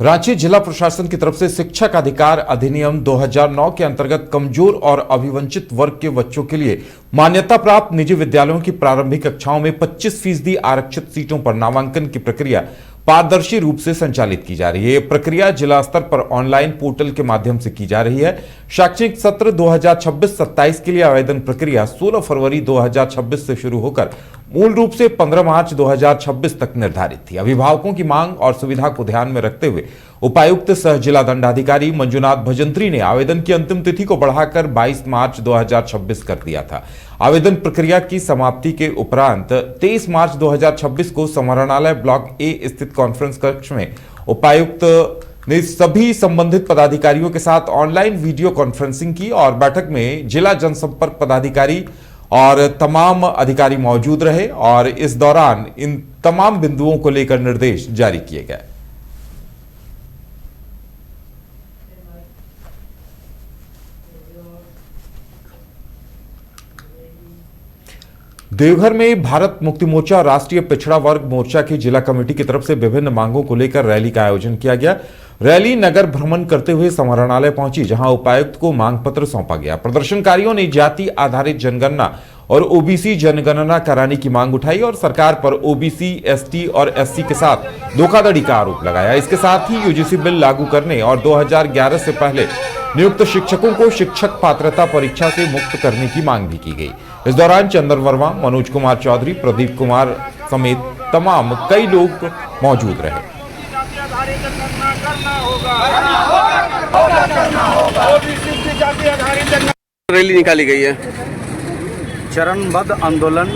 रांची जिला प्रशासन की तरफ से शिक्षक अधिकार अधिनियम 2009 के अंतर्गत कमजोर और अभिवंचित वर्ग के बच्चों के लिए मान्यता प्राप्त निजी विद्यालयों की प्रारंभिक कक्षाओं में 25% आरक्षित सीटों पर नामांकन की प्रक्रिया पारदर्शी रूप से संचालित की जा रही है। यह प्रक्रिया जिला स्तर पर ऑनलाइन पोर्टल के माध्यम से की जा रही है। शैक्षणिक सत्र 2026-27 के लिए आवेदन प्रक्रिया 16 फरवरी 2026 से शुरू होकर मूल रूप से 15 मार्च 2026 तक निर्धारित थी। अभिभावकों की मांग और सुविधा को ध्यान में रखते हुए उपायुक्त सह जिला दंडाधिकारी मंजुनाथ भजंत्री ने आवेदन की अंतिम तिथि को बढ़ाकर 22 मार्च 2026 कर दिया था। आवेदन प्रक्रिया की समाप्ति के उपरांत 23 मार्च 2026 को समाहरणालय ब्लॉक ए स्थित कॉन्फ्रेंस कक्ष में उपायुक्त ने सभी संबंधित पदाधिकारियों के साथ ऑनलाइन वीडियो कॉन्फ्रेंसिंग की और बैठक में जिला जनसंपर्क पदाधिकारी और तमाम अधिकारी मौजूद रहे और इस दौरान इन तमाम बिंदुओं को लेकर निर्देश जारी किए गए। देवघर में भारत मुक्ति मोर्चा और राष्ट्रीय पिछड़ा वर्ग मोर्चा की जिला कमेटी की तरफ से विभिन्न मांगों को लेकर रैली का आयोजन किया गया। रैली नगर भ्रमण करते हुए समाहरणालय पहुंची, जहां उपायुक्त को मांग पत्र सौंपा गया। प्रदर्शनकारियों ने जाति आधारित जनगणना और ओबीसी जनगणना कराने की मांग उठाई और सरकार पर ओबीसी, एसटी और एससी के साथ धोखाधड़ी का आरोप लगाया। इसके साथ ही यूजीसी बिल लागू करने और 2011 से पहले नियुक्त शिक्षकों को शिक्षक पात्रता परीक्षा से मुक्त करने की मांग भी की गई। इस दौरान चंदन वर्मा, मनोज कुमार चौधरी, प्रदीप कुमार समेत तमाम कई लोग मौजूद रहे। रैली निकाली गई है। चरणबद्ध आंदोलन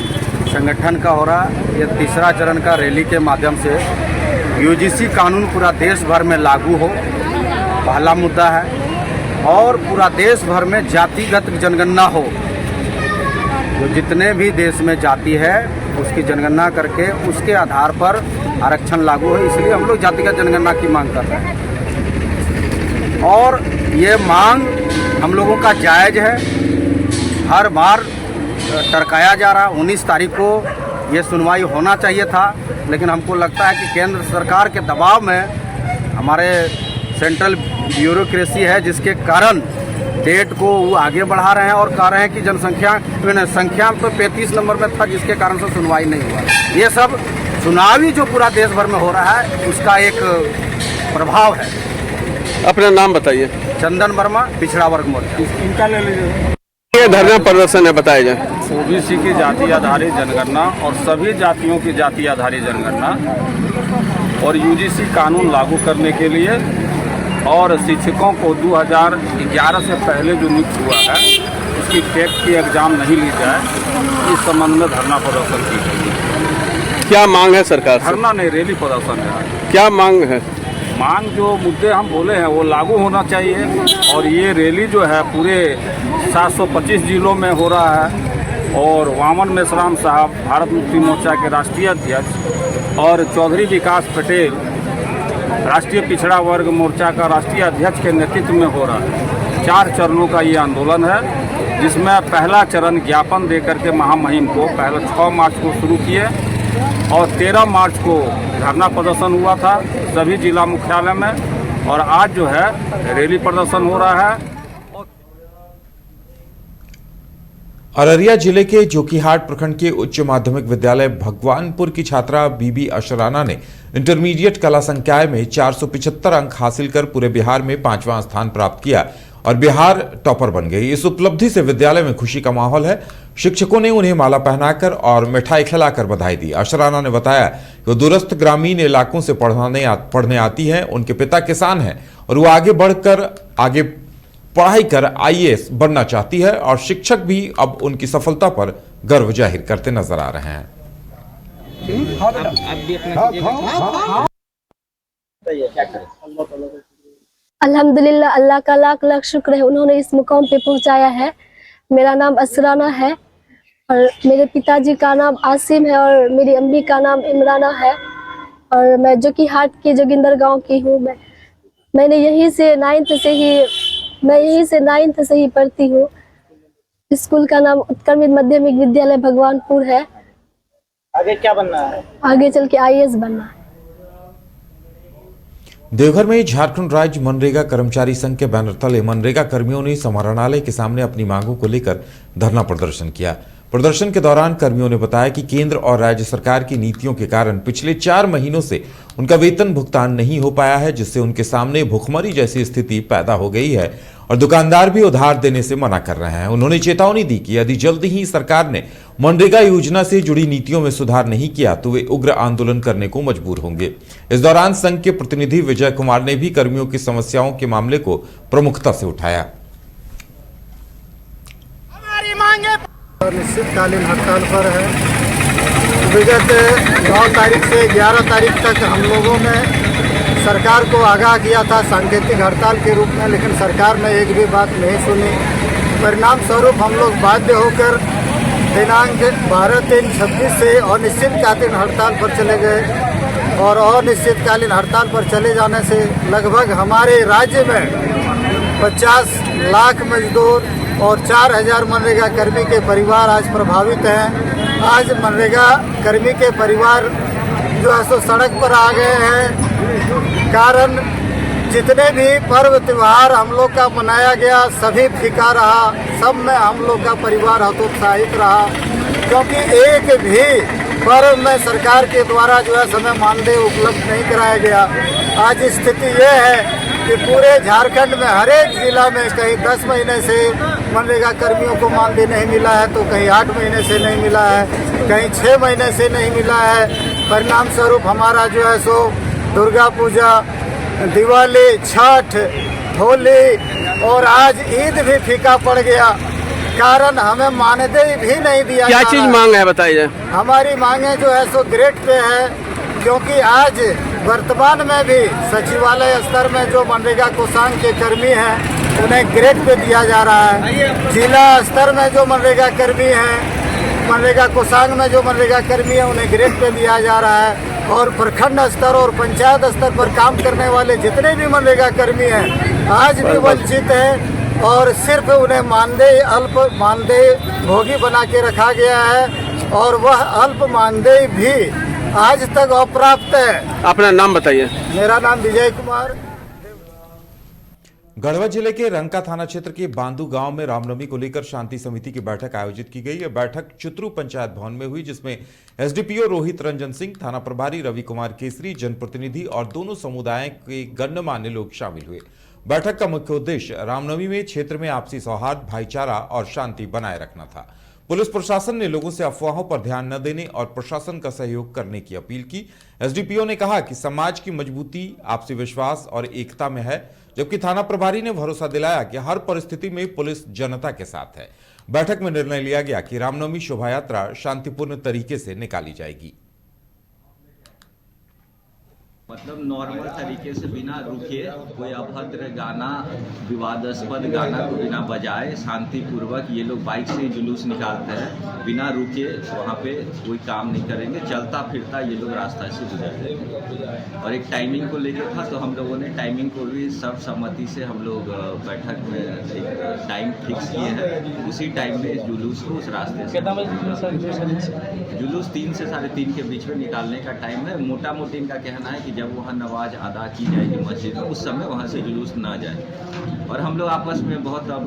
संगठन का हो रहा। यह तीसरा चरण का रैली के माध्यम से यूजीसी कानून पूरा देश भर में लागू हो, पहला मुद्दा है। और पूरा देश भर में जातिगत जनगणना हो, जो जितने भी देश में जाति है उसकी जनगणना करके उसके आधार पर आरक्षण लागू हो। इसलिए हम लोग जातिगत जनगणना की मांग कर रहे हैं और ये मांग हम लोगों का जायज़ है। हर बार टरकाया जा रहा। 19 तारीख को ये सुनवाई होना चाहिए था, लेकिन हमको लगता है कि केंद्र सरकार के दबाव में हमारे सेंट्रल ब्यूरोक्रेसी है, जिसके कारण डेट को वो आगे बढ़ा रहे हैं और कह रहे हैं कि संख्या तो 35 नंबर में था, जिसके कारण से सुनवाई नहीं हुआ। ये सब चुनावी जो पूरा देश भर में हो रहा है उसका एक प्रभाव है। अपना नाम बताइए। चंदन वर्मा, पिछड़ा वर्ग मोर्चा। इनका ले लीजिए। ये धरना प्रदर्शन है, बताया जाए। ओबीसी की जाति आधारित जनगणना और सभी जातियों की जाति आधारित जनगणना और यूजीसी कानून लागू करने के लिए और शिक्षकों को 2011 से पहले जो नियुक्त हुआ है उसकी टेट की एग्जाम नहीं ली जाए, इस संबंध में धरना प्रदर्शन की गई। क्या मांग है सरकार से? धरना नहीं, रैली प्रदर्शन है। क्या मांग है? मांग जो मुद्दे हम बोले हैं वो लागू होना चाहिए और ये रैली जो है पूरे 725 जिलों में हो रहा है। और वामन मेश्राम साहब भारत मुक्ति मोर्चा के राष्ट्रीय अध्यक्ष और चौधरी विकास पटेल राष्ट्रीय पिछड़ा वर्ग मोर्चा का राष्ट्रीय अध्यक्ष के नेतृत्व में हो रहा है। 4 चरणों का ये आंदोलन है, जिसमें पहला चरण ज्ञापन देकर के महामहिम को पहले 6 मार्च को शुरू किए और 13 मार्च को धरना प्रदर्शन हुआ था सभी जिला मुख्यालय में और आज जो है रैली प्रदर्शन हो रहा है। अररिया जिले के जोकीहाट प्रखंड के उच्च माध्यमिक विद्यालय भगवानपुर की छात्रा बीबी अशराना ने इंटरमीडिएट कला संकाय में 475 अंक हासिल कर पूरे बिहार में 5वां स्थान प्राप्त किया और बिहार टॉपर बन गई। इस उपलब्धि से विद्यालय में खुशी का माहौल है। शिक्षकों ने उन्हें माला पहनाकर और मिठाई खिलाकर बधाई दी। अशराना ने बताया कि वो दूरस्थ ग्रामीण इलाकों से पढ़ने आती है। उनके पिता किसान हैं और वो आगे पढ़ाई कर आईएएस बनना चाहती है और शिक्षक भी अब उनकी सफलता पर गर्व जाहिर करते नजर आ रहे हैं। अल्हम्दुलिल्लाह, अल्लाह का लाख लाख शुक्र है, उन्होंने इस मुकाम पे पहुंचाया है। मेरा नाम असराना है और मेरे पिताजी का नाम आसिम है और मेरी अम्मी का नाम इमराना है और मैं जोकीहाट के जोगिंदर गांव की हूँ। मैंने यहीं से 9th से ही पढ़ती हूँ। स्कूल का नाम उत्क्रमित माध्यमिक विद्यालय भगवानपुर है। आगे क्या बनना है? आगे चल के आईएएस बनना है। देवघर में झारखंड राज्य मनरेगा कर्मचारी संघ के बैनर तले मनरेगा कर्मियों ने समाहरणालय के सामने अपनी मांगों को लेकर धरना प्रदर्शन किया। प्रदर्शन के दौरान कर्मियों ने बताया कि केंद्र और राज्य सरकार की नीतियों के कारण पिछले 4 महीनों से उनका वेतन भुगतान नहीं हो पाया है, जिससे उनके सामने भुखमरी जैसी स्थिति पैदा हो गई है और दुकानदार भी उधार देने से मना कर रहे हैं। उन्होंने चेतावनी दी कि यदि जल्द ही सरकार ने मनरेगा योजना से जुड़ी नीतियों में सुधार नहीं किया तो वे उग्र आंदोलन करने को मजबूर होंगे। इस दौरान संघ के प्रतिनिधि विजय कुमार ने भी कर्मियों की समस्याओं के मामले को प्रमुखता से उठाया। निश्चितकालीन हड़ताल पर है। विगत 9 तारीख से 11 तारीख तक हम लोगों ने सरकार को आगाह किया था सांकेतिक हड़ताल के रूप में, लेकिन सरकार ने एक भी बात नहीं सुनी। परिणाम स्वरूप हम लोग बाध्य होकर दिनांक 12/3/26 से अनिश्चितकालीन हड़ताल पर चले गए और अनिश्चितकालीन हड़ताल पर चले जाने से लगभग हमारे राज्य में 50 लाख मजदूर और 4000 मनरेगा कर्मी के परिवार आज प्रभावित हैं। आज मनरेगा कर्मी के परिवार जो है सो सड़क पर आ गए हैं। कारण जितने भी पर्व त्यौहार हम लोग का मनाया गया सभी फीका रहा, सब में हम लोग का परिवार हतोत्साहित रहा, क्योंकि एक भी पर्व में सरकार के द्वारा जो है समय मानदेय उपलब्ध नहीं कराया गया। आज स्थिति ये है कि पूरे झारखंड में हर एक जिला में कहीं 10 महीने से मनरेगा कर्मियों को मानदेय नहीं मिला है, तो कहीं 8 महीने से नहीं मिला है, कहीं 6 महीने से नहीं मिला है। परिणाम स्वरूप हमारा जो है सो दुर्गा पूजा, दिवाली, छठ, होली और आज ईद भी फीका पड़ गया। कारण हमें मानदेय भी नहीं दिया। क्या चीज मांग है बताइए। हमारी मांगे जो है सो ग्रेड पे है, क्योंकि आज वर्तमान में भी सचिवालय स्तर में जो मनरेगा कोषांग के कर्मी हैं उन्हें ग्रेड पे दिया जा रहा है। जिला स्तर में जो मनरेगा कर्मी हैं, मनरेगा कोषांग में जो मनरेगा कर्मी हैं उन्हें ग्रेड पे दिया जा रहा है। और प्रखंड स्तर और पंचायत स्तर पर काम करने वाले जितने भी मनरेगा कर्मी हैं आज भी वंचित हैं और सिर्फ उन्हें मानदेय अल्प मानदेय भोगी बना के रखा गया है और वह अल्प मानदेय भी आज तक अप्राप्त है। अपना नाम बताइए। मेरा नाम विजय कुमार। गढ़वा जिले के रंका थाना क्षेत्र के बांदू गांव में रामनवमी को लेकर शांति समिति की बैठक आयोजित की गई। यह बैठक चित्रू पंचायत भवन में हुई, जिसमें एसडीपीओ रोहित रंजन सिंह, थाना प्रभारी रवि कुमार केसरी, जनप्रतिनिधि और दोनों समुदायों के गणमान्य लोग शामिल हुए। बैठक का मुख्य उद्देश्य रामनवमी में क्षेत्र में आपसी सौहार्द, भाईचारा और शांति बनाए रखना था। पुलिस प्रशासन ने लोगों से अफवाहों पर ध्यान न देने और प्रशासन का सहयोग करने की अपील की। एसडीपीओ ने कहा कि समाज की मजबूती आपसी विश्वास और एकता में है, जबकि थाना प्रभारी ने भरोसा दिलाया कि हर परिस्थिति में पुलिस जनता के साथ है। बैठक में निर्णय लिया गया कि रामनवमी शोभा यात्रा शांतिपूर्ण तरीके से निकाली जाएगी। मतलब नॉर्मल तरीके से बिना रुके कोई अभद्र गाना, विवादास्पद गाना को बिना बजाए शांतिपूर्वक ये लोग बाइक से जुलूस निकालते हैं। बिना रुके वहाँ पे कोई काम नहीं करेंगे, चलता फिरता ये लोग रास्ता से गुजर जाएंगे। और एक टाइमिंग को लेकर था, तो हम लोगों ने टाइमिंग को भी सर्वसम्मति से हम लोग बैठक में एक टाइम फिक्स किए हैं। उसी टाइम में जुलूस को उस रास्ते से जुलूस 3 से 3:30 के बीच में निकालने का टाइम है। मोटा मोटी इनका कहना है कि जब वहाँ नमाज अदा की जाएगी मस्जिद में, उस समय वहाँ से जुलूस ना जाए। और हम लोग आपस में बहुत अब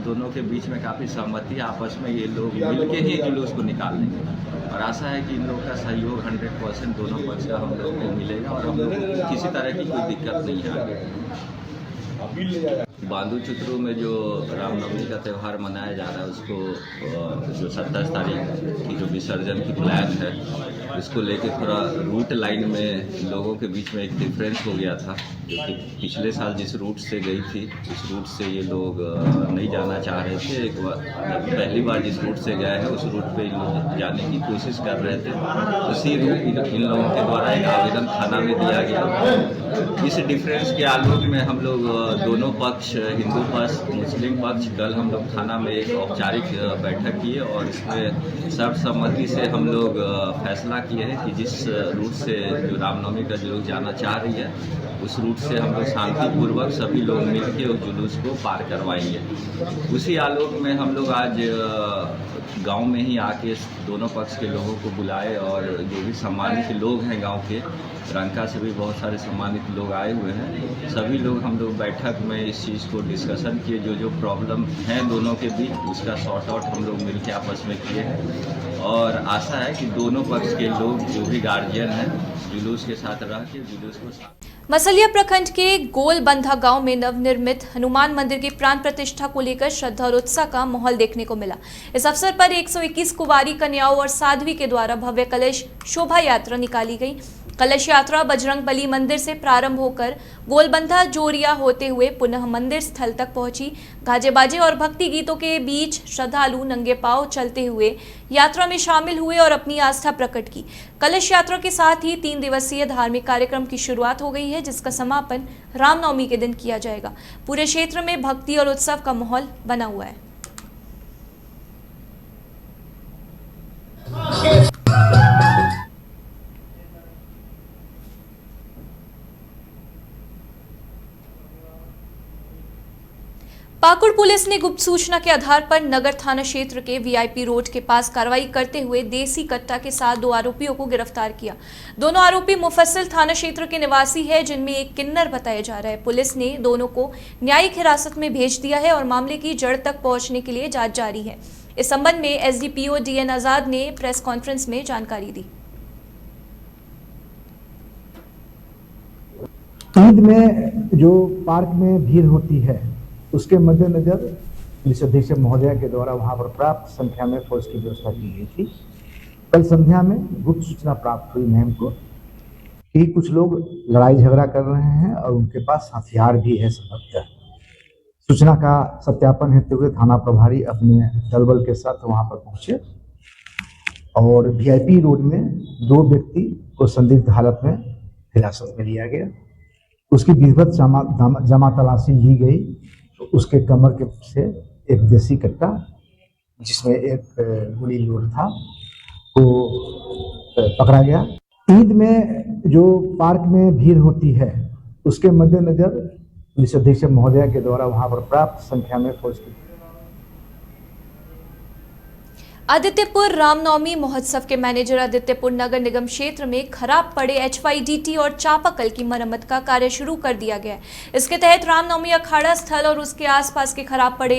दोनों के बीच में काफ़ी सहमति, आपस में ये लोग मिलके ही जुलूस को निकाल लेंगे। और आशा है कि इन लोगों का सहयोग 100% दोनों पक्ष का हम लोग को मिलेगा और हम लोग को किसी तरह की कोई दिक्कत नहीं है आगे। बांदू चित्रू में जो रामनवमी का त्यौहार मनाया जा रहा है, उसको जो 27 तारीख की जो विसर्जन की प्लान है, उसको लेके थोड़ा रूट लाइन में लोगों के बीच में एक डिफरेंस हो गया था। क्योंकि पिछले साल जिस रूट से गई थी उस रूट से ये लोग नहीं जाना चाह रहे थे। एक बार पहली बार जिस रूट से गए हैं उस रूट पे लोग जाने की कोशिश कर रहे थे। उसी रूट इन लोगों के द्वारा एक आवेदन थाना में दिया गया। इस डिफरेंस के आलोक में हम लोग दोनों पक्ष, हिंदू पक्ष, मुस्लिम पक्ष, कल हम लोग थाना में एक औपचारिक बैठक किए और इसमें सर्वसम्मति से हम लोग फैसला किए हैं कि जिस रूट से जो रामनवमी का जो लोग जाना चाह रही है उस रूट से हम लोग शांतिपूर्वक सभी लोग मिलके उस जुलूस को पार करवाएंगे। उसी आलोक में हम लोग आज गांव में ही आके दोनों पक्ष के लोगों को बुलाए और जो भी सम्मानित लोग हैं गांव के, रंका से भी बहुत सारे सम्मानित लोग आए हुए हैं, सभी लोग हम लोग बैठक में इस चीज़ को डिस्कशन किए। जो प्रॉब्लम है दोनों के बीच उसका सॉर्ट आउट हम लोग मिलके आपस में किए हैं और आशा है कि दोनों पक्ष के लोग जो भी गार्जियन हैं जुलूस के साथ रह के जुलूस को मसलिया प्रखंड के गोलबंधा गांव में नवनिर्मित हनुमान मंदिर की प्राण प्रतिष्ठा को लेकर श्रद्धा और उत्साह का माहौल देखने को मिला। इस अवसर पर 121 कुंवारी कन्याओं और साध्वी के द्वारा भव्य कलश शोभा यात्रा निकाली गई। कलश यात्रा बजरंगबली मंदिर से प्रारंभ होकर गोलबंधा जोरिया होते हुए पुनः मंदिर स्थल तक पहुंची। गाजे बाजे और भक्ति गीतों के बीच श्रद्धालु नंगे पांव चलते हुए यात्रा में शामिल हुए और अपनी आस्था प्रकट की। कलश यात्रा के साथ ही 3 दिवसीय धार्मिक कार्यक्रम की शुरुआत हो गई है, जिसका समापन रामनवमी के दिन किया जाएगा। पूरे क्षेत्र में भक्ति और उत्सव का माहौल बना हुआ है। पाकुड़ पुलिस ने गुप्त सूचना के आधार पर नगर थाना क्षेत्र के वीआईपी रोड के पास कार्रवाई करते हुए देसी कट्टा के साथ 2 आरोपियों को गिरफ्तार किया। दोनों आरोपी मुफस्सिल थाना क्षेत्र के निवासी है, जिनमें एक किन्नर बताया जा रहा है। पुलिस ने दोनों को न्यायिक हिरासत में भेज दिया है और मामले की जड़ तक पहुंचने के लिए जांच जारी है। इस संबंध में एसडीपीओ डीएन आजाद ने प्रेस कॉन्फ्रेंस में जानकारी दी। ईद में जो पार्क में भीड़ होती है उसके मद्देनजर पुलिस अधीक्षक महोदया के द्वारा वहां पर पर्याप्त संख्या में फोर्स की व्यवस्था की गई थी। कल संध्या में गुप्त सूचना प्राप्त हुई मैम को कि कुछ लोग लड़ाई झगड़ा कर रहे हैं और उनके पास हथियार भी है संभवतः। सूचना का सत्यापन हेतु हुए थाना प्रभारी अपने दलबल के साथ वहां पर पहुंचे और वीआईपी रोड में 2 व्यक्ति को संदिग्ध हालत में हिरासत में लिया गया। उसकी विधिवत जमा तलाशी ली गई तो उसके कमर के से एक देसी कट्टा जिसमें एक गोली लोड था को पकड़ा गया। ईद में जो पार्क में भीड़ होती है उसके मद्देनजर पुलिस अधीक्षक महोदया के द्वारा वहां पर पर्याप्त संख्या में फोर्स की। आदित्यपुर रामनवमी महोत्सव के मैनेजर आदित्यपुर नगर निगम क्षेत्र में खराब पड़े HYDT और चापाकल की मरम्मत का कार्य शुरू कर दिया गया है। इसके तहत रामनवमी अखाड़ा स्थल और उसके आसपास के खराब पड़े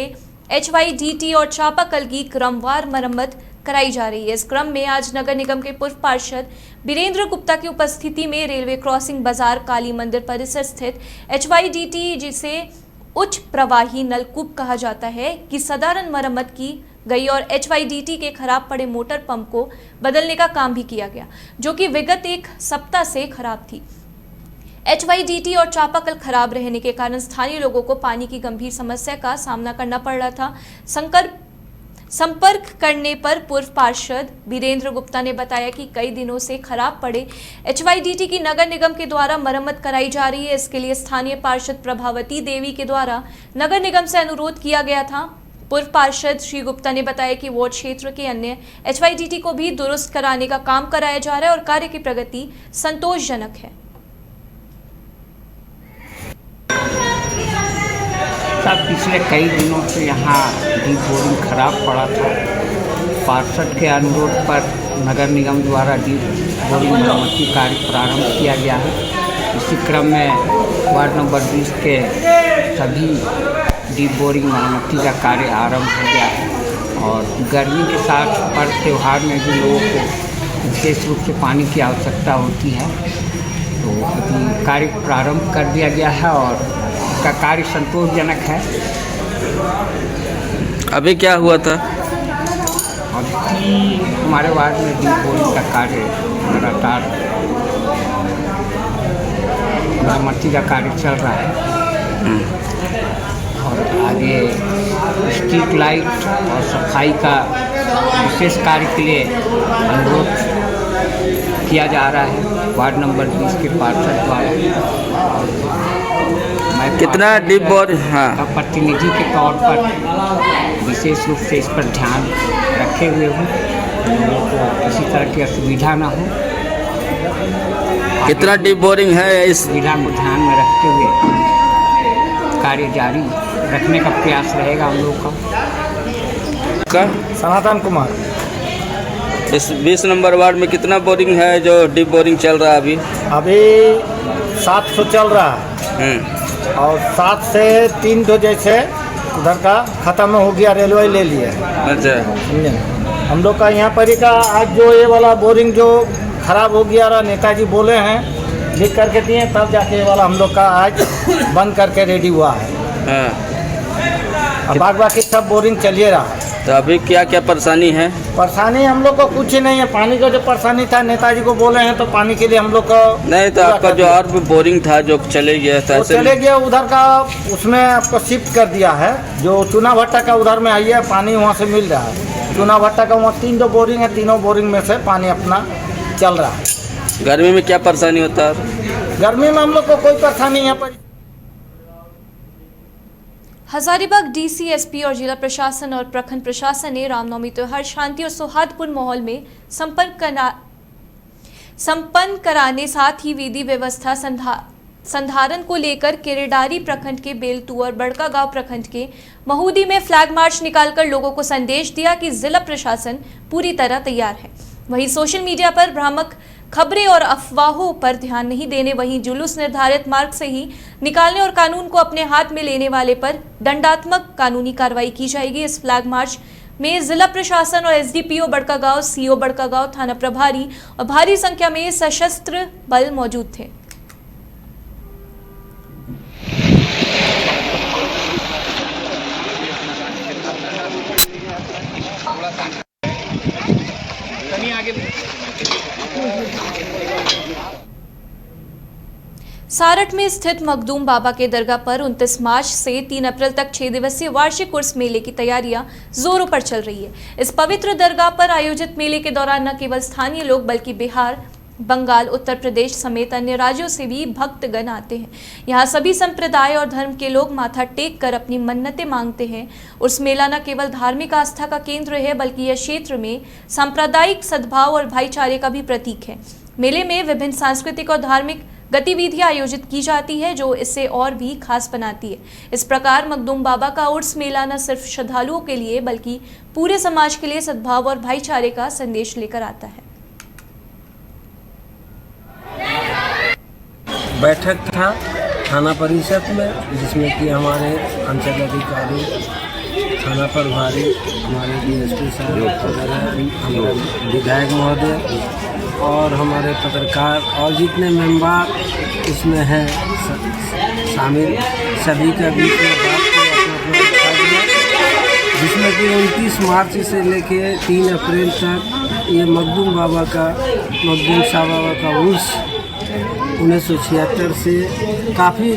HYDT और चापाकल की क्रमवार मरम्मत कराई जा रही है। इस क्रम में आज नगर निगम के पूर्व पार्षद वीरेंद्र गुप्ता की उपस्थिति में रेलवे क्रॉसिंग बाजार काली मंदिर परिसर स्थित HYDT जिसे उच्च प्रवाही नलकूप कहा जाता है की साधारण मरम्मत की गई और HYDT के खराब पड़े मोटर पंप को बदलने का काम भी किया गया, जो कि विगत 1 सप्ताह से खराब थी। HYDT और चापाकल खराब रहने के कारण स्थानीय लोगों को पानी की गंभीर समस्या का सामना करना पड़ रहा था। संपर्क करने पर पूर्व पार्षद वीरेंद्र गुप्ता ने बताया कि कई दिनों से खराब पड़े HYDT की नगर निगम के द्वारा मरम्मत कराई जा रही है। इसके लिए स्थानीय पार्षद प्रभावती देवी के द्वारा नगर निगम से अनुरोध किया गया था। पूर्व पार्षद श्री गुप्ता ने बताया कि वार्ड क्षेत्र के अन्य HYDT को भी दुरुस्त कराने का काम कराया जा रहा है और कार्य की प्रगति संतोषजनक है। सब पिछले कई दिनों से यहाँ डीप बोरिंग खराब पड़ा था। पार्षद के अनुरोध पर नगर निगम द्वारा डीप बोरिंग मरम्मती कार्य प्रारंभ किया गया है। इसी क्रम में वार्ड नंबर 20 के सभी डीप बोरिंग मरम्मती का कार्य आरंभ हो गया है और गर्मी के साथ पर्व त्यौहार में भी लोगों को विशेष रूप से पानी की आवश्यकता होती है, तो अभी कार्य प्रारंभ कर दिया गया है और इसका कार्य संतोषजनक है। अभी क्या हुआ था? अभी हमारे वार्ड में डीप बोरिंग का कार्य लगातार मरम्मती का कार्य चल रहा है और आगे स्ट्रीट लाइट और सफाई का विशेष कार्य के लिए अनुरोध किया जा रहा है वार्ड नंबर 20 के पार्षद द्वारा। मैं कितना डीप बोर प्रतिनिधि के तौर पर विशेष रूप से इस पर ध्यान रखे हुए हूँ, लोगों को किसी तरह की असुविधा ना हो। कितना डीप बोरिंग है इस जिला को ध्यान में रखते हुए कार्य जारी रखने का प्रयास रहेगा हम लोग का। सनातन कुमार। इस 20 नंबर वार्ड में कितना बोरिंग है जो डीप बोरिंग चल रहा है अभी? अभी 700 चल रहा है और 7 से 3 तो जैसे उधर का ख़त्म हो गया, रेलवे ले लिया। अच्छा, समझे? हम लोग का यहाँ पर ही का आज जो ये वाला बोरिंग जो ख़राब हो गया रहा, नेताजी बोले हैं लिख करके दिए, तब जाके ये वाला हम लोग का आज बंद करके रेडी हुआ है। अब बाकी सब बोरिंग चलिए रहा है। तो अभी क्या क्या परेशानी है? परेशानी हम लोग को कुछ ही नहीं है, पानी का जो परेशानी था नेताजी को बोले हैं तो पानी के लिए हम लोग को नहीं, तो आपका जो और भी बोरिंग था जो चले गया था, चले गया उधर का, उसमें आपको शिफ्ट कर दिया है। जो चुना भट्टा का उधर में आई है, पानी वहाँ से मिल रहा है। चुना भट्टा का वहाँ 3 जो बोरिंग है, तीनों बोरिंग में से पानी अपना चल रहा है। गर्मी में क्या परेशानी होता है? गर्मी में हम लोग को कोई परेशानी यहाँ पर। हजारीबाग डीसी, एसपी और जिला प्रशासन और प्रखंड प्रशासन ने रामनवमी त्योहार शांति और सौहार्दपूर्ण माहौल में संपन्न कराने, साथ ही विधि व्यवस्था संधारण को लेकर केरेडारी प्रखंड के बेलतू और बड़कागांव प्रखंड के महूदी में फ्लैग मार्च निकालकर लोगों को संदेश दिया कि जिला प्रशासन पूरी तरह तैयार है। वहीं सोशल मीडिया पर भ्रामक खबरें और अफवाहों पर ध्यान नहीं देने, वहीं जुलूस निर्धारित मार्ग से ही निकालने और कानून को अपने हाथ में लेने वाले पर दंडात्मक कानूनी कार्रवाई की जाएगी। इस फ्लैग मार्च में जिला प्रशासन और एसडीपीओ बड़कागांव, सीओ बड़कागांव, थाना प्रभारी और भारी संख्या में सशस्त्र बल मौजूद थे। सारठ में स्थित मखदूम बाबा के दरगाह पर 29 मार्च से 3 अप्रैल तक 6 दिवसीय वार्षिक उर्स मेले की तैयारियां जोरों पर चल रही है। इस पवित्र दरगाह पर आयोजित मेले के दौरान न केवल स्थानीय लोग बल्कि बिहार, बंगाल, उत्तर प्रदेश समेत अन्य राज्यों से भी भक्तगण आते हैं। यहाँ सभी संप्रदाय और धर्म के लोग माथा टेक कर अपनी मन्नतें मांगते हैं। उर्स मेला न केवल धार्मिक आस्था का केंद्र है बल्कि यह क्षेत्र में सांप्रदायिक सद्भाव और भाईचारे का भी प्रतीक है। मेले में विभिन्न सांस्कृतिक और धार्मिक गतिविधियां आयोजित की जाती है जो इसे और भी खास बनाती है। इस प्रकार मखदूम बाबा का उर्स मेला न सिर्फ श्रद्धालुओं के लिए बल्कि पूरे समाज के लिए सद्भाव और भाईचारे का संदेश लेकर आता है। बैठक था थाना परिषद में, जिसमें कि हमारे अंचल अधिकारी, थाना प्रभारी, हमारे डीएसपी साहब, हमारे विधायक महोदय और हमारे पत्रकार और जितने मेंबर इसमें हैं शामिल, सभी का बीच में बात किया, जिसमें कि 29 मार्च से लेके 3 अप्रैल तक ये मखदूम शाह बाबा का उर्स 1976 से काफ़ी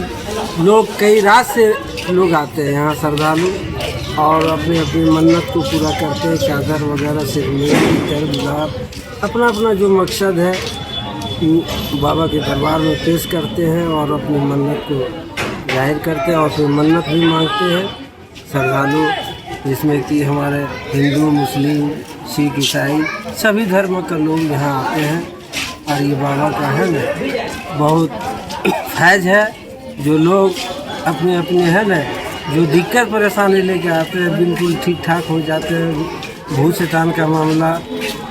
लोग, कई राज्य से लोग आते हैं यहाँ श्रद्धालु और अपनी अपनी मन्नत को पूरा करते हैं। चादर वगैरह से गुलाब अपना अपना जो मकसद है बाबा के दरबार में पेश करते हैं और अपनी मन्नत को जाहिर करते हैं और फिर मन्नत भी मांगते हैं श्रद्धालु, जिसमें कि हमारे हिंदू, मुस्लिम, सिख, ईसाई सभी धर्म के लोग यहाँ आते हैं। और ये बाबा का है ना बहुत फैज है, जो लोग अपने अपने है ना जो दिक्कत परेशानी लेके आते हैं बिल्कुल ठीक ठाक हो जाते हैं। भूत शैतान का मामला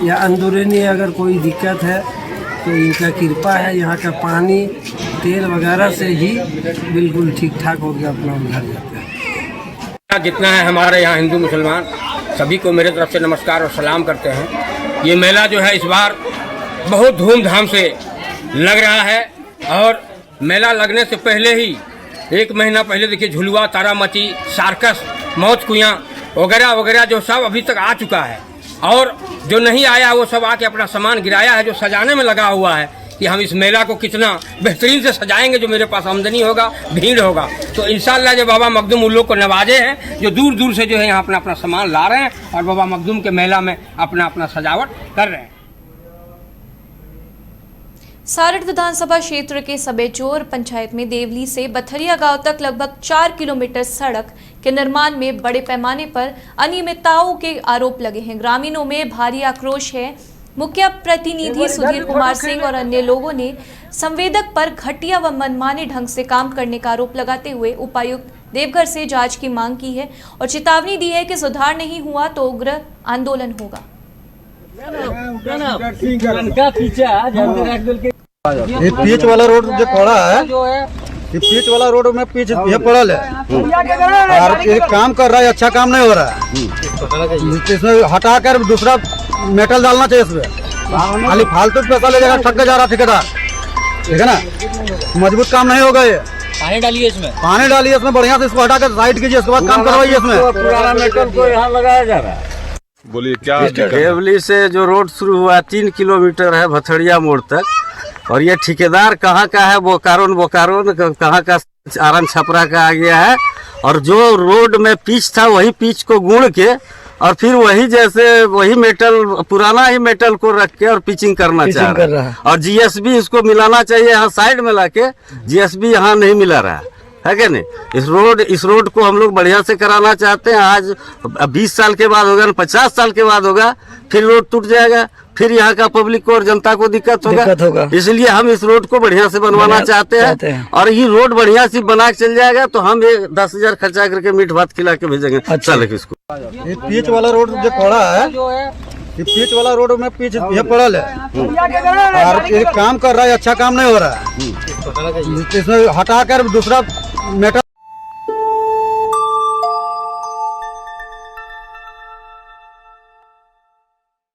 या अंदरूनी अगर कोई दिक्कत है तो इनका कृपा है, यहाँ का पानी तेल वगैरह से ही बिल्कुल ठीक ठाक हो गया, अपना उधर जाते हैं। जितना है हमारे यहाँ हिंदू मुसलमान सभी को मेरे तरफ से नमस्कार और सलाम करते हैं। ये मेला जो है इस बार बहुत धूमधाम से लग रहा है और मेला लगने से पहले ही 1 महीना पहले देखिए झुलुआ, तारामची, सार्कस, मौत कुआं वगैरह वगैरह जो सब अभी तक आ चुका है और जो नहीं आया वो सब आके अपना सामान गिराया है, जो सजाने में लगा हुआ है कि हम इस मेला को कितना बेहतरीन से सजाएंगे, जो मेरे पास आमदनी होगा, भीड़ होगा। तो इंशाअल्लाह जो बाबा मखदूम उन लोग को नवाजे हैं जो दूर दूर से जो है यहाँ अपना अपना सामान ला रहे हैं और बाबा मखदूम के मेला में अपना अपना सजावट कर रहे हैं। सारठ विधानसभा क्षेत्र के सबेचोर पंचायत में देवली से बथरिया गांव तक लगभग 4 किलोमीटर सड़क के निर्माण में बड़े पैमाने पर अनियमितताओं के आरोप लगे हैं। ग्रामीणों में भारी आक्रोश है। मुख्य प्रतिनिधि सुधीर कुमार सिंह और अन्य लोगों ने संवेदक पर घटिया व मनमाने ढंग से काम करने का आरोप लगाते हुए उपायुक्त देवघर से जांच की मांग की है और चेतावनी दी है कि सुधार नहीं हुआ तो उग्र आंदोलन होगा। ये पिच वाला रोड जो पड़ा है, ये पिच वाला रोड में पिच ये पड़ल है और ये काम कर रहा है, अच्छा काम नहीं हो रहा है। इसमें हटाकर दूसरा मेटल डालना चाहिए इसमें, खाली फालतू पैसा ले जाएगा, ठग के जा रहा ठेकेदार, ठीक है ना। मजबूत काम नहीं होगा ये। पानी डालिए इसमें, पानी डालिए इसमें, बढ़िया से इसको हटाकर साइड कीजिए, उसके बाद काम करवाइए इसमें। पुराना मेटल को यहाँ लगाया जा रहा है। बोलिए क्या देवली से जो रोड शुरू हुआ 3 किलोमीटर है भथड़िया मोड़ तक, और ये ठेकेदार कहाँ का है, बोकारो कहाँ का आरन छपरा का आ गया है। और जो रोड में पिच था वही पिच को गुड़ के और फिर वही मेटल, पुराना ही मेटल को रख के और पिचिंग करना चाह रहा है। और जीएसबी इसको मिलाना चाहिए यहाँ साइड में लाके, जीएसबी यहाँ नहीं मिला रहा है कि नहीं। इस रोड को हम लोग बढ़िया से कराना चाहते हैं। आज 20 साल के बाद होगा, 50 साल के बाद होगा, फिर रोड टूट जाएगा, फिर यहाँ का पब्लिक को और जनता को दिक्कत होगा। इसलिए हम इस रोड को बढ़िया से बनवाना चाहते हैं और ये रोड बढ़िया से बना के चल जाएगा तो हम 10,000 खर्चा करके मीट भात खिला के भेजेंगे। अच्छा लगे इसको। ये पिच वाला रोड जो पड़ा है, ये पिच वाला रोड में पिच ये पड़ल है और ये काम कर रहा है, अच्छा काम नहीं हो रहा है। इसमें हटाकर दूसरा मेटल